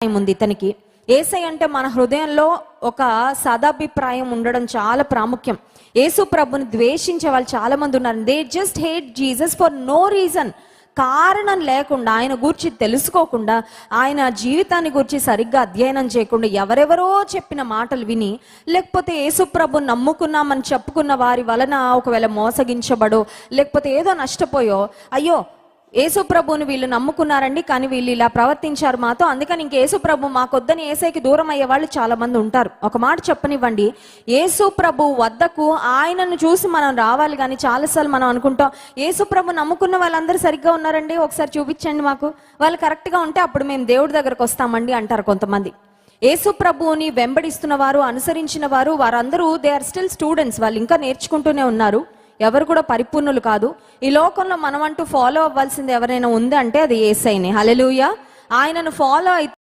అభిప్రాయం ఉంది ఇతనికి. యేసై అంటే మన హృదయంలో ఒక సదాభిప్రాయం ఉండడం చాలా ప్రాముఖ్యం. యేసు ప్రభుని ద్వేషించే వాళ్ళు చాలా మంది ఉన్నారు. They just hate Jesus for no reason, కారణం లేకుండా, ఆయన గురించి తెలుసుకోకుండా, ఆయన జీవితాన్ని గురించి సరిగ్గా అధ్యయనం చేయకుండా, ఎవరెవరో చెప్పిన మాటలు విని, లేకపోతే యేసుప్రభు నమ్ముకున్నామని చెప్పుకున్న వారి వలన ఒకవేళ మోసగించబడో, లేకపోతే ఏదో నష్టపోయో, అయ్యో యేసుప్రభుని వీళ్ళు నమ్ముకున్నారండి కానీ వీళ్ళు ఇలా ప్రవర్తించారు మాతో, అందుకని ఇంక యేసుప్రభు మాకొద్దని యేసైకి దూరం అయ్యే వాళ్ళు చాలా మంది ఉంటారు. ఒక మాట చెప్పనివ్వండి, యేసుప్రభు వద్దకు ఆయనను చూసి మనం రావాలి. కానీ చాలాసార్లు మనం అనుకుంటాం, యేసుప్రభు నమ్ముకున్న వాళ్ళందరూ సరిగ్గా ఉన్నారండి, ఒకసారి చూపించండి మాకు, వాళ్ళు కరెక్ట్గా ఉంటే అప్పుడు మేము దేవుడి దగ్గరకు వస్తామండి అంటారు కొంతమంది. యేసుప్రభుని వెంబడిస్తున్న వారు, అనుసరించిన వారు, వారందరూ దే ఆర్ స్టిల్ స్టూడెంట్స్, వాళ్ళు ఇంకా నేర్చుకుంటూనే ఉన్నారు. ఎవరు కూడా పరిపూర్ణులు కాదు. ఈ లోకంలో మనం అంటూ ఫాలో అవ్వాల్సింది ఎవరైనా ఉంది అంటే అది యేసయ్యనే. హల్లెలూయా. ఆయనను ఫాలో అయితే